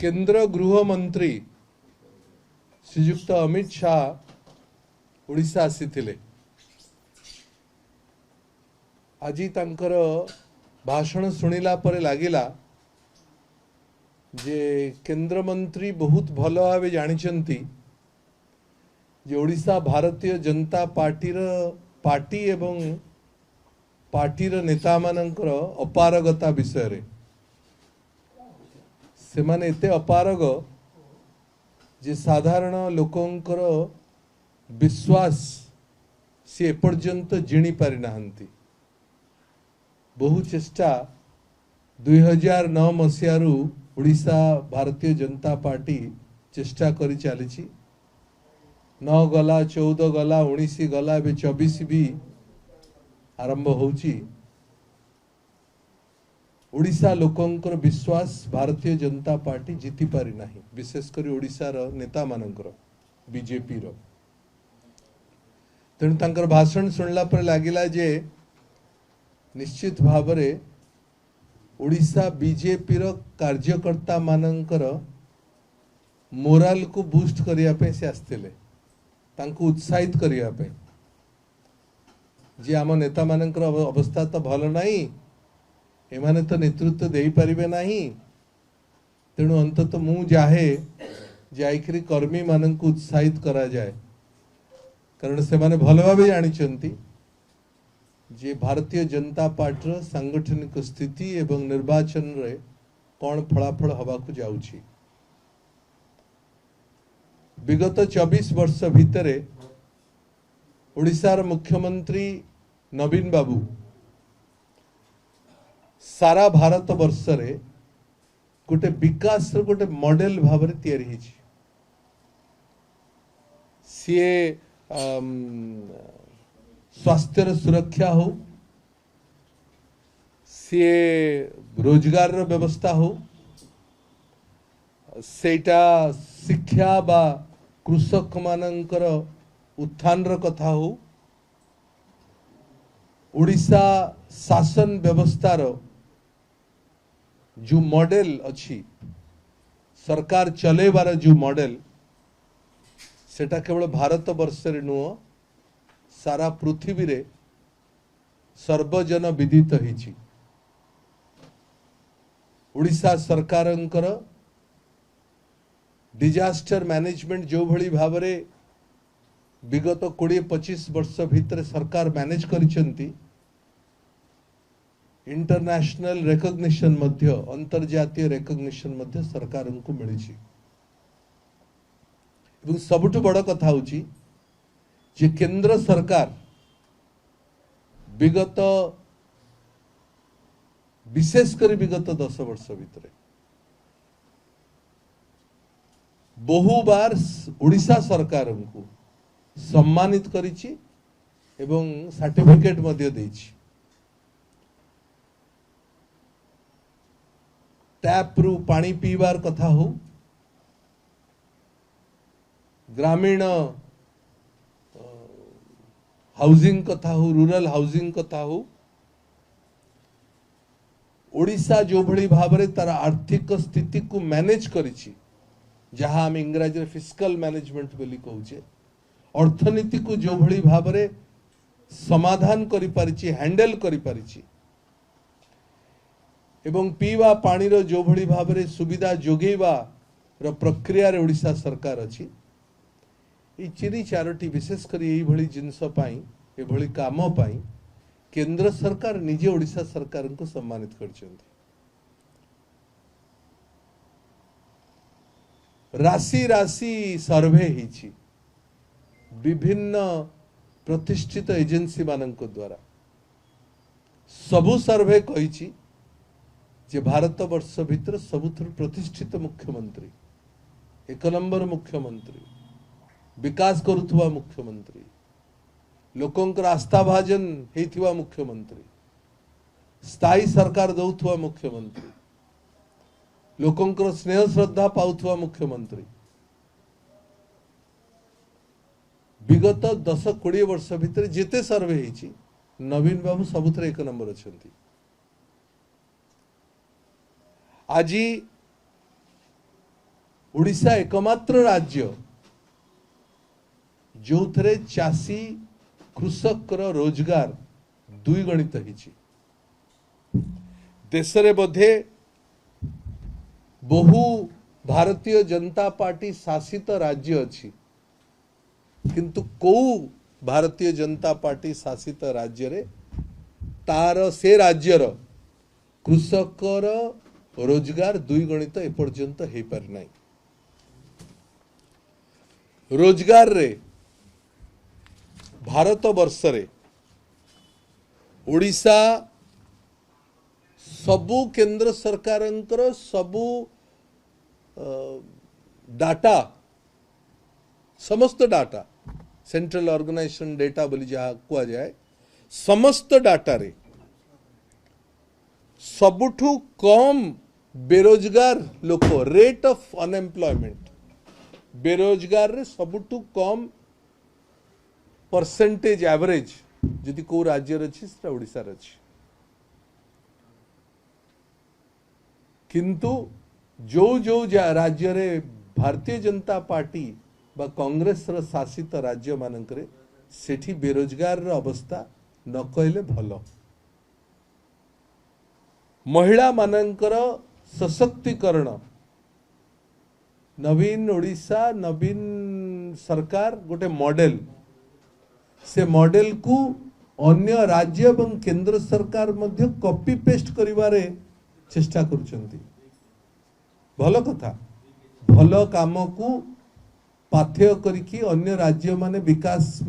केंद्र गृह मंत्री श्रीयुक्त अमित शाह ओडिशा आसीथिले। आज तांकर भाषण शुणिला परे लागिला जे केंद्र मंत्री बहुत भल भाव जानिछंती जे ओडिशा भारतीय जनता पार्टी एवं पार्टीर नेता मानकर अपारगता विषय रे से माने एते अपारग जे साधारण लोकंकर विश्वास सी एपर्यंत जिणी पारि नाहंती। बहु चेष्टा 2009 मसीहारू ओडिशा भारतीय जनता पार्टी चेष्टा करी चली। 9 गला 14 गला 19 गला ए 24 भी आरंभ होउची। ओडिशा लोकंकर विश्वास भारतीय जनता पार्टी जीति पारि नाही, विशेषकर ओडिशा रो नेता मानकर बीजेपी रो। तेणु तांकर भाषण सुनला पर लागिला जे निश्चित भावरे ओडिशा बीजेपी रो कार्यकर्ता मानकर मोराल को बूस्ट करिया पे से आस्थिले, तांको उत्साहित करिया पे जे आम नेता मानकर अवस्था तो भल नाही, एमाने तो नेतृत्व दे पारिबे नाही। तेणु अंतत मु जाहे जाइकरी कर्मी मानक उत्साहित करा जाए, कारण से माने भल भावे जानिछंती जे भारतीय जनता पार्टी सांगठनिक स्थिति एवं निर्वाचन रे कौन फलाफल हवा को जाउछि। विगत 24 वर्ष भितरे ओडिशार मुख्यमंत्री नवीन बाबू सारा भारत वर्ष रे गोटे विकास गोटे मॉडल भाव में तैयारी होइछि। सीए स्वास्थ्य सुरक्षा हो, सीए रोजगार व्यवस्था हो, सेटा शिक्षा बा कृषक मानकर उत्थान कथा हो, ओडिशा शासन व्यवस्थार जो मॉडल अच्छी सरकार चलेबार जो मॉडल सेटा केवल भारत वर्ष रे नुह सारा पृथ्वी रे सर्वजन विदित हिची। ओडिशा सरकारंकर डिजास्टर मैनेजमेंट जो भली भाव रे विगत 20-25 वर्ष भितर सरकार मैनेज करिसंती, इंटरनेशनल रिकॉग्निशन मध्य अंतर्जातीय रिकॉग्निशन मध्य सरकार को मिली। सबुठु बड़ कथा होची जे केंद्र सरकार विगत विशेषकर विगत 10 वर्ष भितर बहु बार ओडिशा सरकार को सम्मानित करिछि एवं सर्टिफिकेट मध्य देछि। टैप रु पानी पीवार कथा हो, ग्रामीण हाउसिंग कथा हो, रूरल हाउसिंग कथा हो, ओडिशा जो भली भाव रे तार आर्थिक स्थिति को मैनेज करिछि, जहां हम इंग्रजी फिस्कल मैनेजमेंट बोली कहूचे, अर्थनीति को जो भली भाव रे समाधान करि परिछि, हैंडल करि परिछि एवं पीवा पानी रो जो भली भाव रे सुविधा जोगेवा रो प्रक्रिया रे ओडिशा सरकार अछि। ये चिरी चारोटी विशेष कर यही भली जिनस पाई ए भली काम पाई केंद्र सरकार निजे ओडिशा सरकार को सम्मानित करछंती। राशि राशि सर्वे हिची विभिन्न प्रतिष्ठित एजेंसी मानक द्वारा सबु सर्वे कहिची जे भारत वर्ष भितर सबुथुर प्रतिष्ठित मुख्यमंत्री, 1 नंबर मुख्यमंत्री, विकास करुथुवा मुख्यमंत्री, लोकंकर आस्था भाजन हेथिवा मुख्यमंत्री, स्थायी सरकार दौथुवा मुख्यमंत्री, लोकंकर स्नेह श्रद्धा पाउथुवा मुख्यमंत्री, विगत 10-20 वर्ष भितर जेते सर्वे हेछि नवीन बाबू सबुथरे 1 नंबर अछंती। आज ओडिशा एकमात्र राज्य जो थे चाषी कृषक रोजगार द्विगुणित होइछि। देश रे बोधे बहु भारतीय जनता पार्टी शासित राज्य अच्छी, किंतु को भारतीय जनता पार्टी शासित राज्य रे तार से राज्यर कृषकर रोजगार द्विगुणित एपर्यंत हो पारि नाही। रोजगार रे भारत वर्ष रे ओडिशा सबु केंद्र सरकारंकर सबु डाटा समस्त डाटा सेंट्रल ऑर्गेनाइजेशन डेटा बोली जहाँ कुआ जाए समस्त डाटा रे सबुठु कम बेरोजगार लोक रेट ऑफ अनएम्प्लॉयमेंट बेरोजगार रे सबुठु कम परसेंटेज एवरेज जदि को राज्य अच्छी से ओडिशा अच्छी। किंतु जो जो राज्य रे भारतीय जनता पार्टी बा कांग्रेस र शासित राज्य मानकरे सेठी बेरोजगार र अवस्था न कहले भलो। महिला मानकर सशक्तिकरण नवीन ओडिशा नवीन सरकार गोटे मॉडल से मॉडल को अन्य राज्य एवं केंद्र सरकार मध्य कॉपी पेस्ट करिवारे चेष्टा करुचंती। भल कथा भल काम को पाथेय करिकी अन्य राज्य माने विकास